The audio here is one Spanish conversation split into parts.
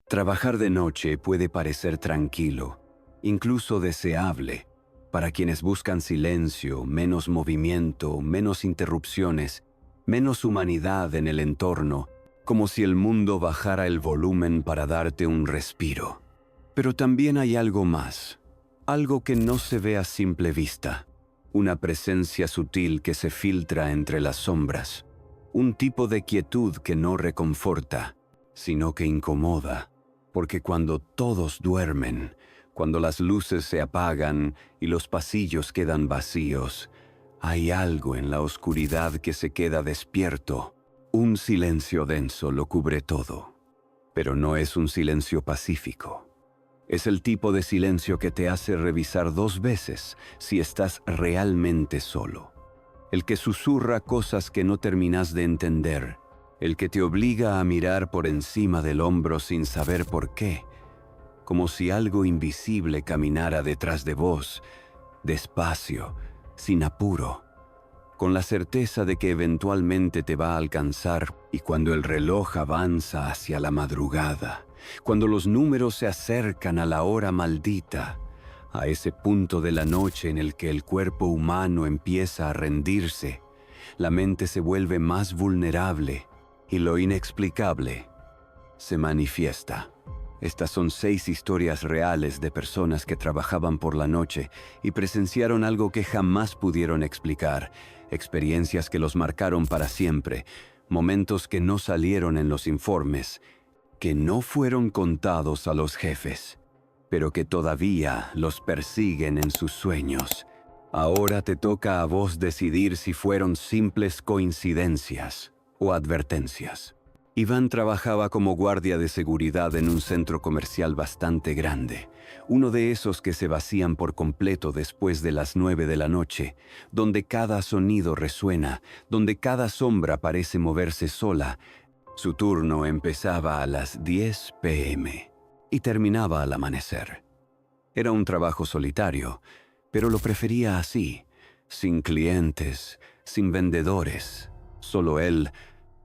Trabajar de noche puede parecer tranquilo, incluso deseable, para quienes buscan silencio, menos movimiento, menos interrupciones, menos humanidad en el entorno, como si el mundo bajara el volumen para darte un respiro. Pero también hay algo más, algo que no se ve a simple vista, una presencia sutil que se filtra entre las sombras, un tipo de quietud que no reconforta, sino que incomoda. Porque cuando todos duermen, cuando las luces se apagan y los pasillos quedan vacíos, hay algo en la oscuridad que se queda despierto. Un silencio denso lo cubre todo, pero no es un silencio pacífico. Es el tipo de silencio que te hace revisar 2 veces si estás realmente solo. El que susurra cosas que no terminas de entender. El que te obliga a mirar por encima del hombro sin saber por qué, como si algo invisible caminara detrás de vos, despacio, sin apuro, con la certeza de que eventualmente te va a alcanzar. Y cuando el reloj avanza hacia la madrugada, cuando los números se acercan a la hora maldita, a ese punto de la noche en el que el cuerpo humano empieza a rendirse, la mente se vuelve más vulnerable, y lo inexplicable se manifiesta. Estas son 6 historias reales de personas que trabajaban por la noche y presenciaron algo que jamás pudieron explicar, experiencias que los marcaron para siempre, momentos que no salieron en los informes, que no fueron contados a los jefes, pero que todavía los persiguen en sus sueños. Ahora te toca a vos decidir si fueron simples coincidencias o advertencias. Iván trabajaba como guardia de seguridad en un centro comercial bastante grande, uno de esos que se vacían por completo después de las 9 de la noche, donde cada sonido resuena, donde cada sombra parece moverse sola. Su turno empezaba a las 10 p.m. y terminaba al amanecer. Era un trabajo solitario, pero lo prefería así, sin clientes, sin vendedores, solo él,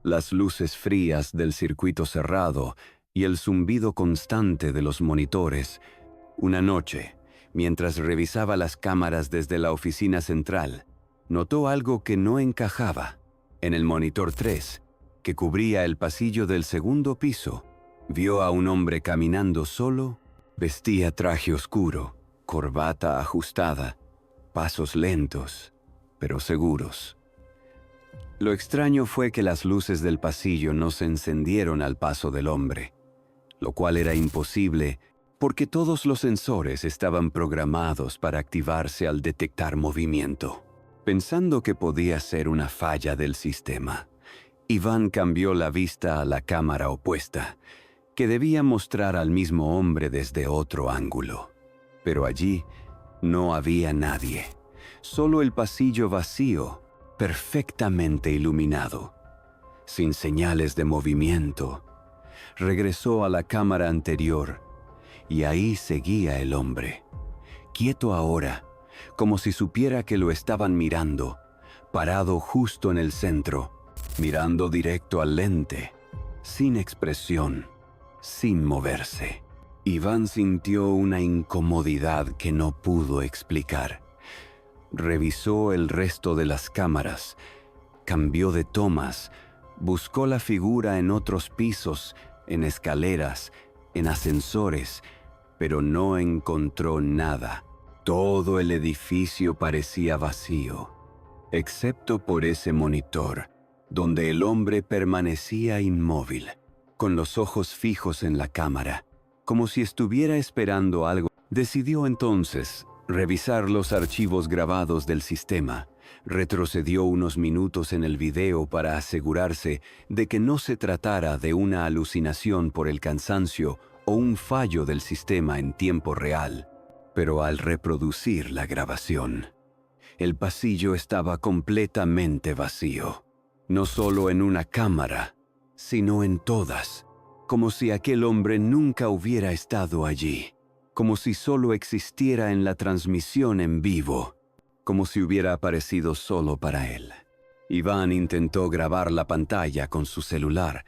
las luces frías del circuito cerrado y el zumbido constante de los monitores. Una noche, mientras revisaba las cámaras desde la oficina central, notó algo que no encajaba. En el monitor 3, que cubría el pasillo del segundo piso, vio a un hombre caminando solo. Vestía traje oscuro, corbata ajustada, pasos lentos, pero seguros. Lo extraño fue que las luces del pasillo no se encendieron al paso del hombre, lo cual era imposible porque todos los sensores estaban programados para activarse al detectar movimiento. Pensando que podía ser una falla del sistema, Iván cambió la vista a la cámara opuesta, que debía mostrar al mismo hombre desde otro ángulo. Pero allí no había nadie, solo el pasillo vacío, perfectamente iluminado, sin señales de movimiento. Regresó a la cámara anterior y ahí seguía el hombre, quieto ahora, como si supiera que lo estaban mirando, parado justo en el centro, mirando directo al lente, sin expresión, sin moverse. Iván sintió una incomodidad que no pudo explicar. Revisó el resto de las cámaras, cambió de tomas, buscó la figura en otros pisos, en escaleras, en ascensores, pero no encontró nada. Todo el edificio parecía vacío, excepto por ese monitor, donde el hombre permanecía inmóvil, con los ojos fijos en la cámara, como si estuviera esperando algo. Decidió entonces revisar los archivos grabados del sistema. Retrocedió unos minutos en el video para asegurarse de que no se tratara de una alucinación por el cansancio o un fallo del sistema en tiempo real. Pero al reproducir la grabación, el pasillo estaba completamente vacío. No solo en una cámara, sino en todas, como si aquel hombre nunca hubiera estado allí. Como si solo existiera en la transmisión en vivo, como si hubiera aparecido solo para él. Iván intentó grabar la pantalla con su celular,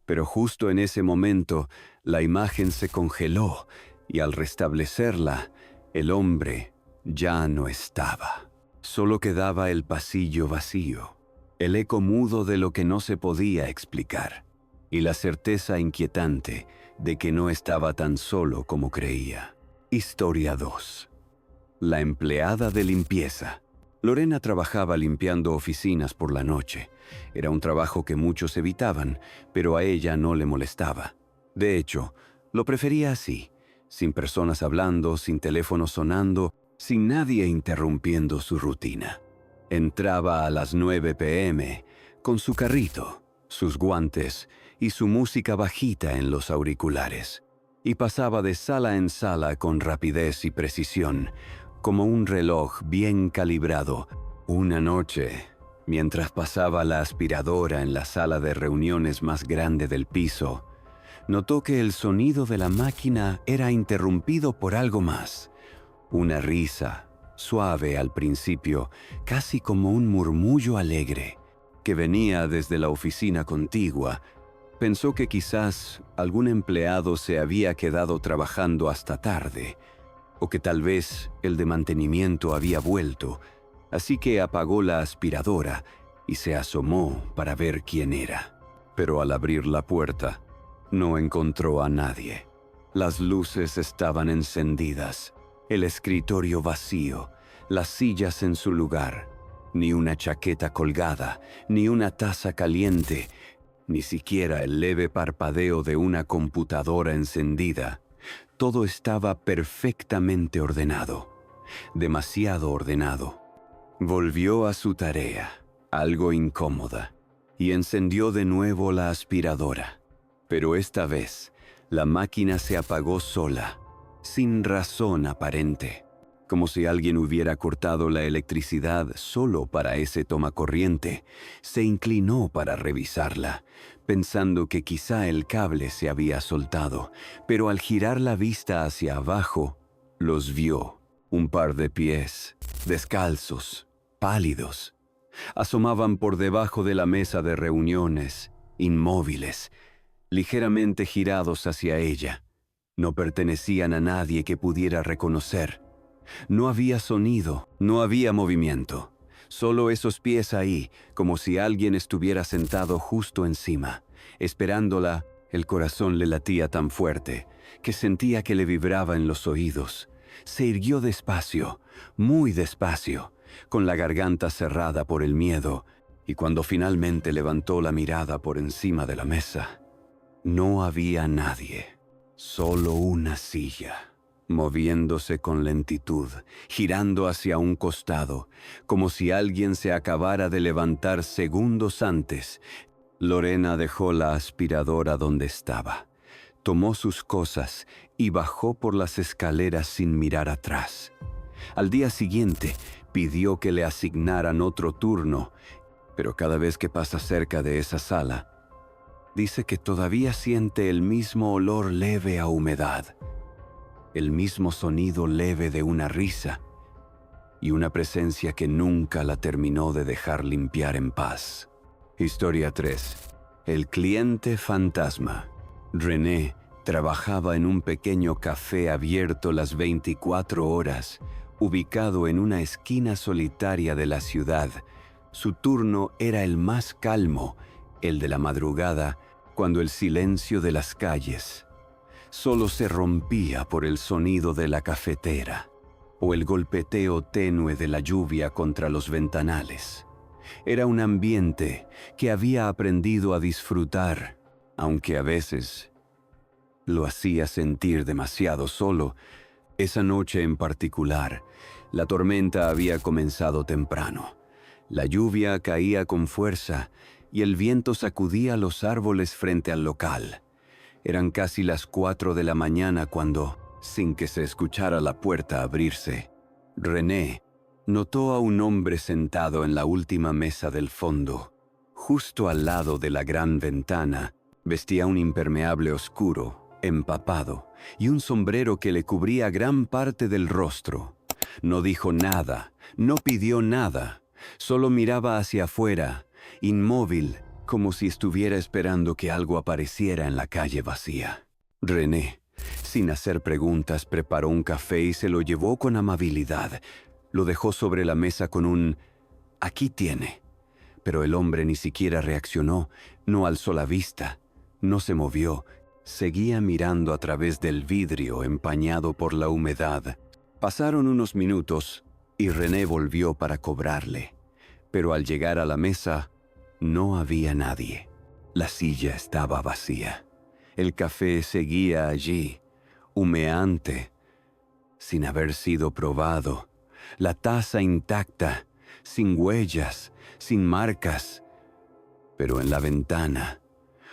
Pero justo en ese momento, la imagen se congeló y al restablecerla, el hombre ya no estaba. Solo quedaba el pasillo vacío, el eco mudo de lo que no se podía explicar, y la certeza inquietante de que no estaba tan solo como creía. Historia 2. La empleada de limpieza. Lorena trabajaba limpiando oficinas por la noche. Era un trabajo que muchos evitaban, pero a ella no le molestaba. De hecho, lo prefería así, sin personas hablando, sin teléfono sonando, sin nadie interrumpiendo su rutina. Entraba a las 9 p.m. con su carrito, sus guantes y su música bajita en los auriculares, y pasaba de sala en sala con rapidez y precisión, como un reloj bien calibrado. Una noche, mientras pasaba la aspiradora en la sala de reuniones más grande del piso, notó que el sonido de la máquina era interrumpido por algo más. Una risa, suave al principio, casi como un murmullo alegre, que venía desde la oficina contigua. Pensó que quizás algún empleado se había quedado trabajando hasta tarde, o que tal vez el de mantenimiento había vuelto, así que apagó la aspiradora y se asomó para ver quién era. Pero al abrir la puerta, no encontró a nadie. Las luces estaban encendidas, el escritorio vacío, las sillas en su lugar, ni una chaqueta colgada, ni una taza caliente, ni siquiera el leve parpadeo de una computadora encendida. Todo estaba perfectamente ordenado, demasiado ordenado. Volvió a su tarea, algo incómoda, y encendió de nuevo la aspiradora. Pero esta vez, la máquina se apagó sola, sin razón aparente, como si alguien hubiera cortado la electricidad solo para ese tomacorriente. Se inclinó para revisarla, pensando que quizá el cable se había soltado, pero al girar la vista hacia abajo, los vio. Un par de pies, descalzos, pálidos, asomaban por debajo de la mesa de reuniones, inmóviles, ligeramente girados hacia ella. No pertenecían a nadie que pudiera reconocer. No había sonido, no había movimiento. Solo esos pies ahí, como si alguien estuviera sentado justo encima. Esperándola, el corazón le latía tan fuerte que sentía que le vibraba en los oídos. Se irguió despacio, muy despacio, con la garganta cerrada por el miedo, y cuando finalmente levantó la mirada por encima de la mesa, no había nadie, solo una silla, moviéndose con lentitud, girando hacia un costado, como si alguien se acabara de levantar segundos antes. Lorena dejó la aspiradora donde estaba, tomó sus cosas y bajó por las escaleras sin mirar atrás. Al día siguiente, pidió que le asignaran otro turno, pero cada vez que pasa cerca de esa sala, dice que todavía siente el mismo olor leve a humedad, el mismo sonido leve de una risa y una presencia que nunca la terminó de dejar limpiar en paz. Historia 3. El cliente fantasma. René trabajaba en un pequeño café abierto las 24 horas, ubicado en una esquina solitaria de la ciudad. Su turno era el más calmo, el de la madrugada, cuando el silencio de las calles solo se rompía por el sonido de la cafetera o el golpeteo tenue de la lluvia contra los ventanales. Era un ambiente que había aprendido a disfrutar, aunque a veces lo hacía sentir demasiado solo. Esa noche en particular, la tormenta había comenzado temprano. La lluvia caía con fuerza y el viento sacudía los árboles frente al local. Eran casi las 4 de la mañana cuando, sin que se escuchara la puerta abrirse, René notó a un hombre sentado en la última mesa del fondo. Justo al lado de la gran ventana, vestía un impermeable oscuro, empapado, y un sombrero que le cubría gran parte del rostro. No dijo nada, no pidió nada, solo miraba hacia afuera, inmóvil, como si estuviera esperando que algo apareciera en la calle vacía. René, sin hacer preguntas, preparó un café y se lo llevó con amabilidad. Lo dejó sobre la mesa con un «aquí tiene». Pero el hombre ni siquiera reaccionó, no alzó la vista, no se movió. Seguía mirando a través del vidrio empañado por la humedad. Pasaron unos minutos y René volvió para cobrarle. Pero al llegar a la mesa, no había nadie. La silla estaba vacía. El café seguía allí, humeante, sin haber sido probado. La taza intacta, sin huellas, sin marcas. Pero en la ventana,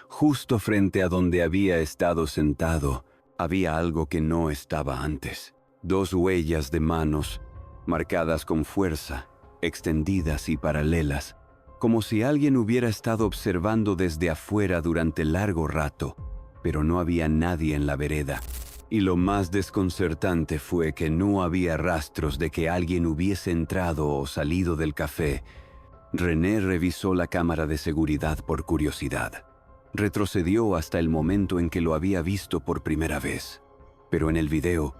justo frente a donde había estado sentado, había algo que no estaba antes. 2 huellas de manos, marcadas con fuerza, extendidas y paralelas, como si alguien hubiera estado observando desde afuera durante largo rato, pero no había nadie en la vereda. Y lo más desconcertante fue que no había rastros de que alguien hubiese entrado o salido del café. René revisó la cámara de seguridad por curiosidad. Retrocedió hasta el momento en que lo había visto por primera vez. Pero en el video,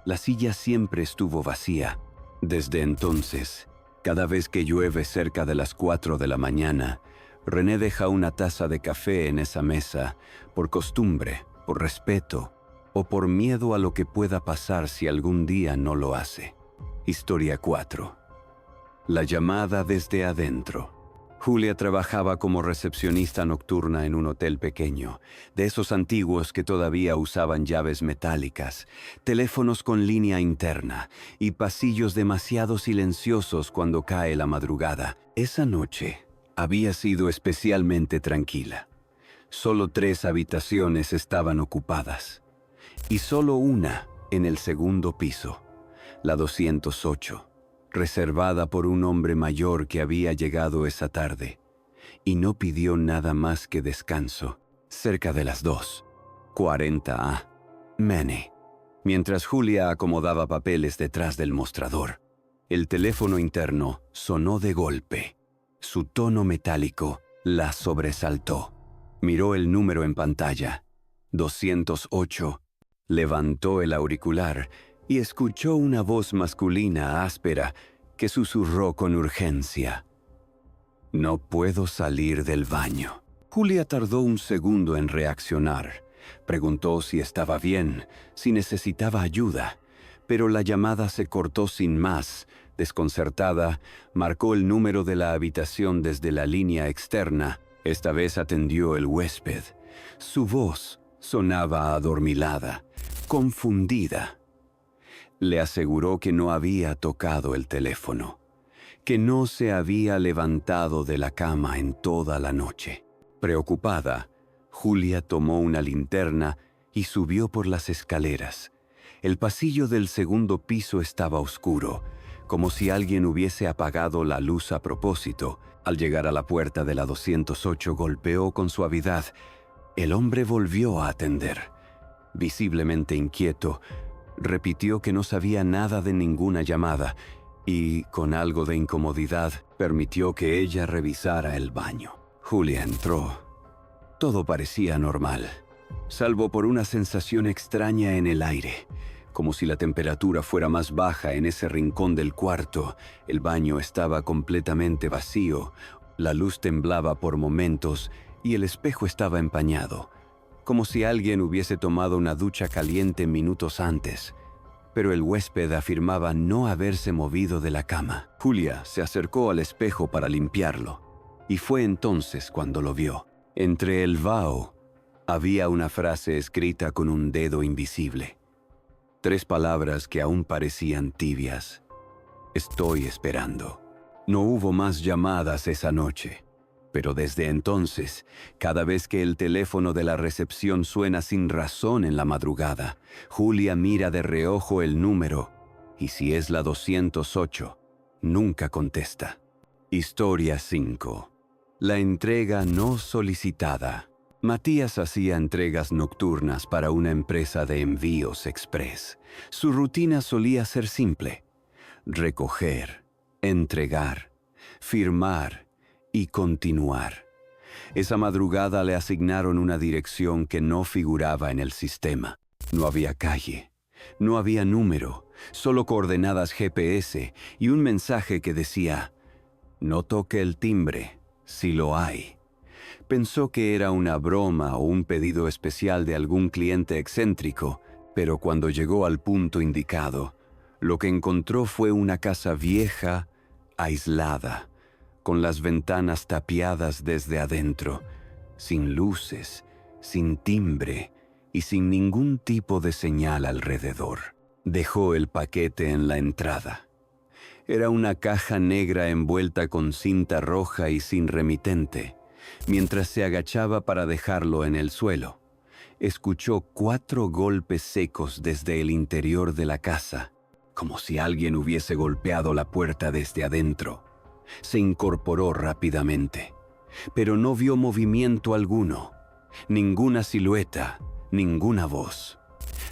la silla siempre estuvo vacía. Desde entonces, cada vez que llueve cerca de las 4 de la mañana, René deja una taza de café en esa mesa, por costumbre, por respeto, o por miedo a lo que pueda pasar si algún día no lo hace. Historia 4. La llamada desde adentro. Julia trabajaba como recepcionista nocturna en un hotel pequeño, de esos antiguos que todavía usaban llaves metálicas, teléfonos con línea interna y pasillos demasiado silenciosos cuando cae la madrugada. Esa noche había sido especialmente tranquila. Solo 3 habitaciones estaban ocupadas, y solo una en el segundo piso, la 208. Reservada por un hombre mayor que había llegado esa tarde, y no pidió nada más que descanso. Cerca de las 2:40 a.m. Mientras Julia acomodaba papeles detrás del mostrador, el teléfono interno sonó de golpe. Su tono metálico la sobresaltó. Miró el número en pantalla, 208. Levantó el auricular y escuchó una voz masculina áspera que susurró con urgencia. «No puedo salir del baño». Julia tardó un segundo en reaccionar. Preguntó si estaba bien, si necesitaba ayuda, pero la llamada se cortó sin más. Desconcertada, marcó el número de la habitación desde la línea externa. Esta vez atendió el huésped. Su voz sonaba adormilada, confundida. Le aseguró que no había tocado el teléfono, que no se había levantado de la cama en toda la noche. Preocupada, Julia tomó una linterna y subió por las escaleras. El pasillo del segundo piso estaba oscuro, como si alguien hubiese apagado la luz a propósito. Al llegar a la puerta de la 208, golpeó con suavidad. El hombre volvió a atender. Visiblemente inquieto, repitió que no sabía nada de ninguna llamada y, con algo de incomodidad, permitió que ella revisara el baño. Julia entró. Todo parecía normal, salvo por una sensación extraña en el aire, como si la temperatura fuera más baja en ese rincón del cuarto. El baño estaba completamente vacío, la luz temblaba por momentos y el espejo estaba empañado, como si alguien hubiese tomado una ducha caliente minutos antes, pero el huésped afirmaba no haberse movido de la cama. Julia se acercó al espejo para limpiarlo, y fue entonces cuando lo vio. Entre el vaho había una frase escrita con un dedo invisible. 3 palabras que aún parecían tibias. Estoy esperando. No hubo más llamadas esa noche. Pero desde entonces, cada vez que el teléfono de la recepción suena sin razón en la madrugada, Julia mira de reojo el número, y si es la 208, nunca contesta. Historia 5. La entrega no solicitada. Matías hacía entregas nocturnas para una empresa de envíos express. Su rutina solía ser simple: recoger, entregar, firmar y continuar. Esa madrugada le asignaron una dirección que no figuraba en el sistema. No había calle, no había número, solo coordenadas GPS y un mensaje que decía: «No toque el timbre, si lo hay». Pensó que era una broma o un pedido especial de algún cliente excéntrico, pero cuando llegó al punto indicado, lo que encontró fue una casa vieja, aislada, con las ventanas tapiadas desde adentro, sin luces, sin timbre y sin ningún tipo de señal alrededor. Dejó el paquete en la entrada. Era una caja negra envuelta con cinta roja y sin remitente. Mientras se agachaba para dejarlo en el suelo, escuchó 4 golpes secos desde el interior de la casa, como si alguien hubiese golpeado la puerta desde adentro. Se incorporó rápidamente, pero no vio movimiento alguno, ninguna silueta, ninguna voz.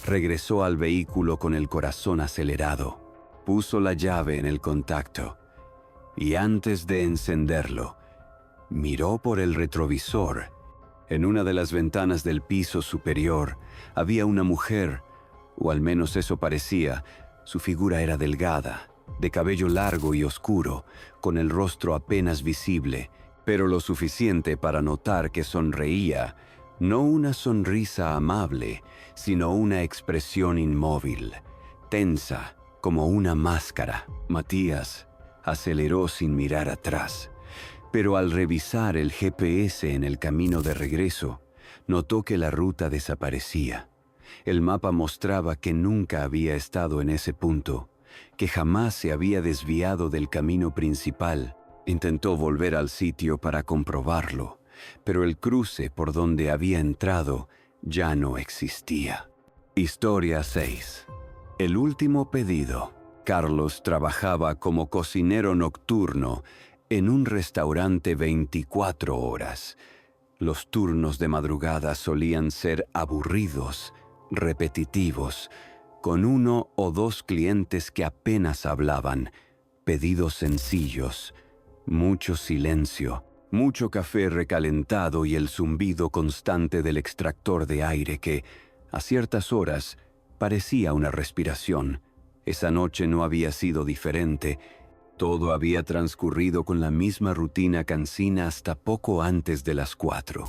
Regresó al vehículo con el corazón acelerado, puso la llave en el contacto y antes de encenderlo, miró por el retrovisor. En una de las ventanas del piso superior había una mujer, o al menos eso parecía. Su figura era delgada, de cabello largo y oscuro, con el rostro apenas visible, pero lo suficiente para notar que sonreía, no una sonrisa amable, sino una expresión inmóvil, tensa, como una máscara. Matías aceleró sin mirar atrás. Pero al revisar el GPS en el camino de regreso, notó que la ruta desaparecía. El mapa mostraba que nunca había estado en ese punto, que jamás se había desviado del camino principal. Intentó volver al sitio para comprobarlo, pero el cruce por donde había entrado ya no existía. Historia 6. El último pedido. Carlos trabajaba como cocinero nocturno en un restaurante 24 horas. Los turnos de madrugada solían ser aburridos, repetitivos, con 1 o 2 clientes que apenas hablaban, pedidos sencillos, mucho silencio, mucho café recalentado y el zumbido constante del extractor de aire que, a ciertas horas, parecía una respiración. Esa noche no había sido diferente. Todo había transcurrido con la misma rutina cansina hasta poco antes de las 4.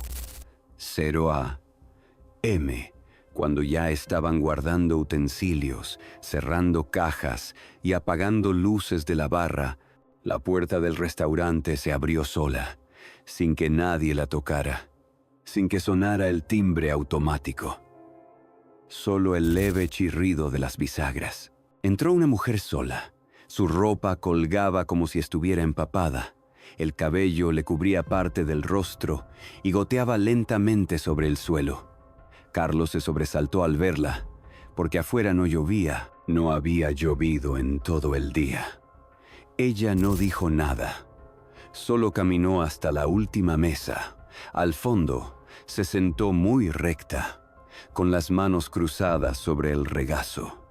0 a.m., cuando ya estaban guardando utensilios, cerrando cajas y apagando luces de la barra, la puerta del restaurante se abrió sola, sin que nadie la tocara, sin que sonara el timbre automático. Solo el leve chirrido de las bisagras. Entró una mujer sola. Su ropa colgaba como si estuviera empapada. El cabello le cubría parte del rostro y goteaba lentamente sobre el suelo. Carlos se sobresaltó al verla, porque afuera no llovía. No había llovido en todo el día. Ella no dijo nada. Solo caminó hasta la última mesa. Al fondo, se sentó muy recta, con las manos cruzadas sobre el regazo.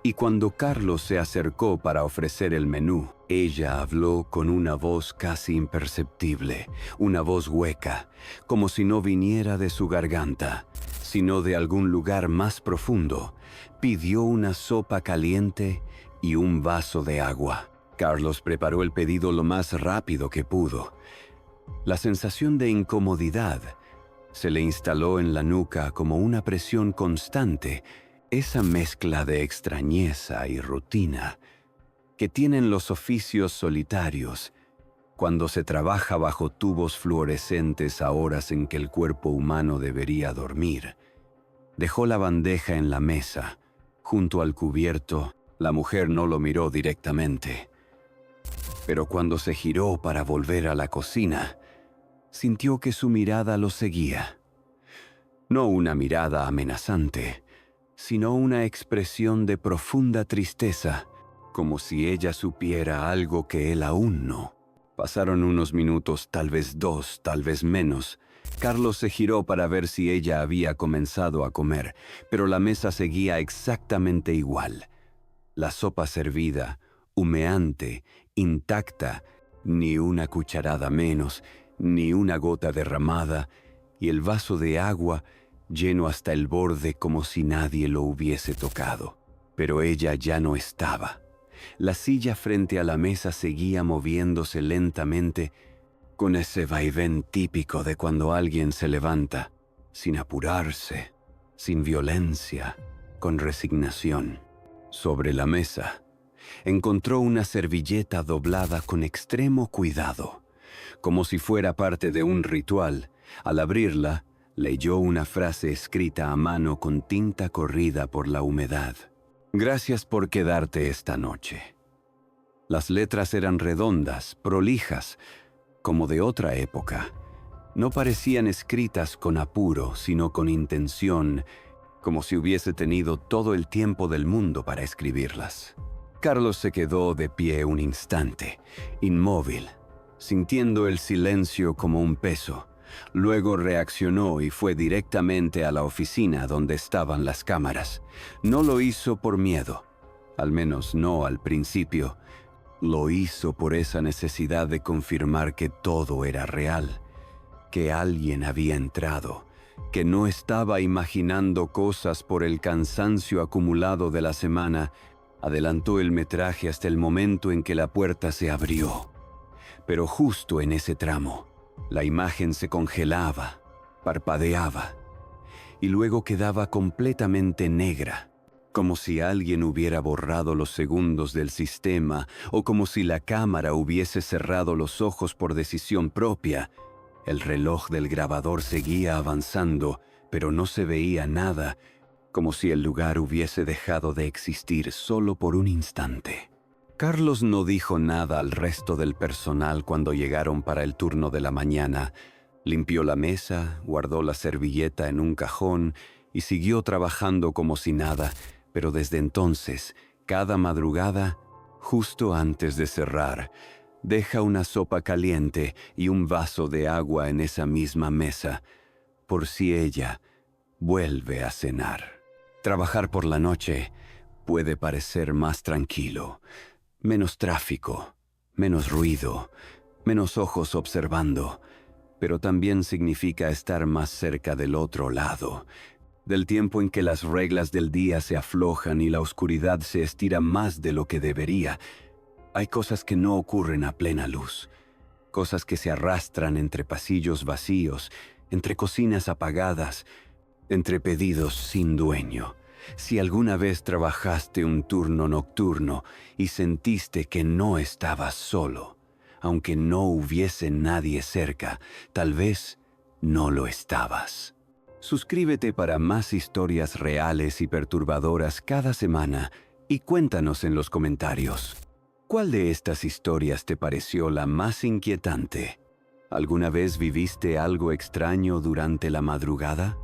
Y cuando Carlos se acercó para ofrecer el menú, ella habló con una voz casi imperceptible, una voz hueca, como si no viniera de su garganta, sino de algún lugar más profundo. Pidió una sopa caliente y un vaso de agua. Carlos preparó el pedido lo más rápido que pudo. La sensación de incomodidad se le instaló en la nuca como una presión constante, esa mezcla de extrañeza y rutina que tienen los oficios solitarios cuando se trabaja bajo tubos fluorescentes a horas en que el cuerpo humano debería dormir. Dejó la bandeja en la mesa, junto al cubierto. La mujer no lo miró directamente, pero cuando se giró para volver a la cocina, sintió que su mirada lo seguía. No una mirada amenazante, sino una expresión de profunda tristeza, como si ella supiera algo que él aún no. Pasaron unos minutos, tal vez 2, tal vez menos. Carlos se giró para ver si ella había comenzado a comer, pero la mesa seguía exactamente igual. La sopa servida, humeante, intacta, ni una cucharada menos, Ni una gota derramada, y el vaso de agua lleno hasta el borde como si nadie lo hubiese tocado. Pero ella ya no estaba. La silla frente a la mesa seguía moviéndose lentamente, con ese vaivén típico de cuando alguien se levanta, sin apurarse, sin violencia, con resignación. Sobre la mesa, encontró una servilleta doblada con extremo cuidado. Como si fuera parte de un ritual, al abrirla, leyó una frase escrita a mano con tinta corrida por la humedad. «Gracias por quedarte esta noche». Las letras eran redondas, prolijas, como de otra época. No parecían escritas con apuro, sino con intención, como si hubiese tenido todo el tiempo del mundo para escribirlas. Carlos se quedó de pie un instante, inmóvil, sintiendo el silencio como un peso. Luego reaccionó y fue directamente a la oficina donde estaban las cámaras. No lo hizo por miedo, al menos no al principio. Lo hizo por esa necesidad de confirmar que todo era real, que alguien había entrado, que no estaba imaginando cosas por el cansancio acumulado de la semana. Adelantó el metraje hasta el momento en que la puerta se abrió. Pero justo en ese tramo, la imagen se congelaba, parpadeaba, y luego quedaba completamente negra, como si alguien hubiera borrado los segundos del sistema o como si la cámara hubiese cerrado los ojos por decisión propia. El reloj del grabador seguía avanzando, pero no se veía nada, como si el lugar hubiese dejado de existir solo por un instante. Carlos no dijo nada al resto del personal cuando llegaron para el turno de la mañana. Limpió la mesa, guardó la servilleta en un cajón y siguió trabajando como si nada, pero desde entonces, cada madrugada, justo antes de cerrar, deja una sopa caliente y un vaso de agua en esa misma mesa, por si ella vuelve a cenar. Trabajar por la noche puede parecer más tranquilo, menos tráfico, menos ruido, menos ojos observando, pero también significa estar más cerca del otro lado, del tiempo en que las reglas del día se aflojan y la oscuridad se estira más de lo que debería. Hay cosas que no ocurren a plena luz, cosas que se arrastran entre pasillos vacíos, entre cocinas apagadas, entre pedidos sin dueño. Si alguna vez trabajaste un turno nocturno y sentiste que no estabas solo, aunque no hubiese nadie cerca, tal vez no lo estabas. Suscríbete para más historias reales y perturbadoras cada semana y cuéntanos en los comentarios. ¿Cuál de estas historias te pareció la más inquietante? ¿Alguna vez viviste algo extraño durante la madrugada?